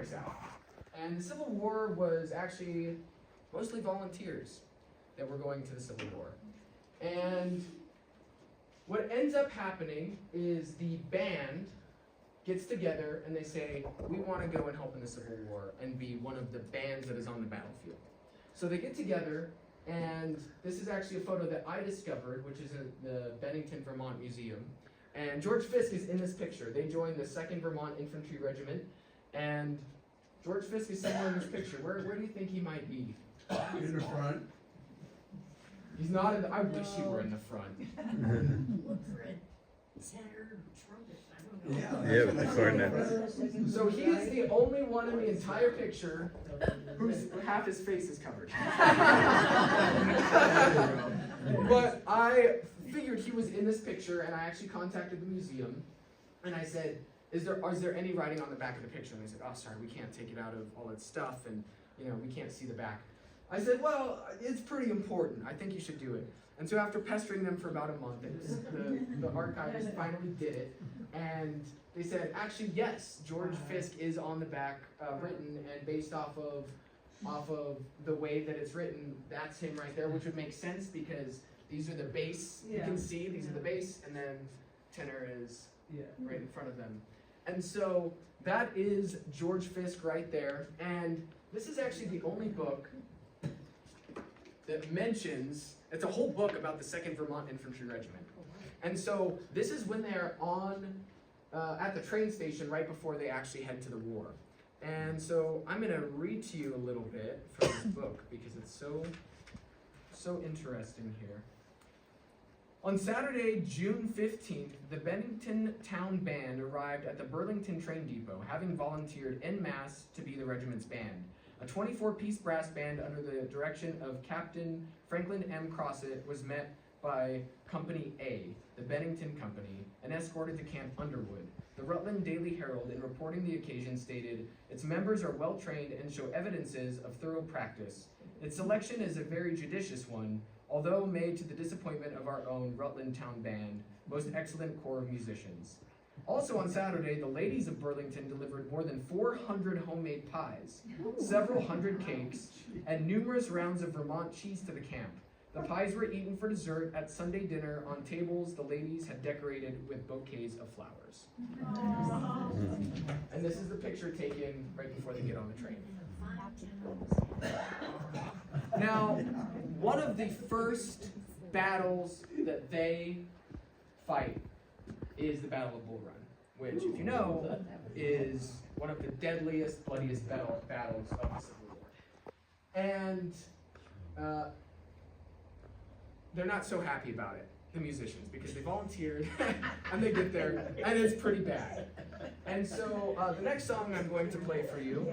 breaks out. And the Civil War was actually mostly volunteers that were going to the Civil War. And what ends up happening is the band gets together and they say, we want to go and help in the Civil War and be one of the bands that is on the battlefield. So they get together, and this is actually a photo that I discovered, which is in the Bennington, Vermont Museum. And George Fisk is in this picture. They joined the 2nd Vermont Infantry Regiment, and George Fisk is somewhere in this picture. Where do you think he might be? In the front. He's not in the, I wish he were in the front. Look for it. Senator, trumpet, I don't know. Yeah. Yeah, with the cornet. So he is the only one in the entire picture whose half his face is covered. But I figured he was in this picture, and I actually contacted the museum, and I said, is there any writing on the back of the picture? And they said, oh, sorry, we can't take it out of all its stuff, and we can't see the back. I said, well, it's pretty important. I think you should do it. And so after pestering them for about a month, the archivist finally did it, and they said, actually, yes, George Fisk is on the back, written, and based off of the way that it's written, that's him right there, which would make sense because these are the bass. You can see these are the bass, and then tenor is right in front of them. And so that is George Fisk right there, and this is actually the only book that mentions, it's a whole book about the 2nd Vermont Infantry Regiment. And so this is when they're on, at the train station right before they actually head to the war. And so I'm gonna read to you a little bit from this book because it's so interesting here. On Saturday, June 15th, the Bennington Town Band arrived at the Burlington train depot, having volunteered en masse to be the regiment's band. A 24-piece brass band under the direction of Captain Franklin M. Crossett was met by Company A, the Bennington Company, and escorted to Camp Underwood. The Rutland Daily Herald, in reporting the occasion, stated, its members are well trained and show evidences of thorough practice. Its selection is a very judicious one, although made to the disappointment of our own Rutland Town Band, most excellent corps of musicians. Also on Saturday, the ladies of Burlington delivered more than 400 homemade pies, several hundred cakes, and numerous rounds of Vermont cheese to the camp. The pies were eaten for dessert at Sunday dinner on tables the ladies had decorated with bouquets of flowers. And this is the picture taken right before they get on the train. Now, one of the first battles that they fight is the Battle of Bull Run, which, if you know, is one of the deadliest, bloodiest battles of the Civil War. And they're not so happy about it, the musicians, because they volunteered and they get there and it's pretty bad. And so the next song I'm going to play for you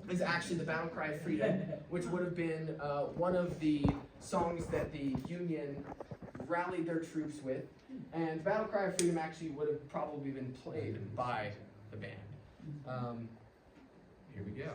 is actually the Battle Cry of Freedom, which would have been one of the songs that the Union rallied their troops with. And Battle Cry of Freedom actually would have probably been played by the band. Here we go.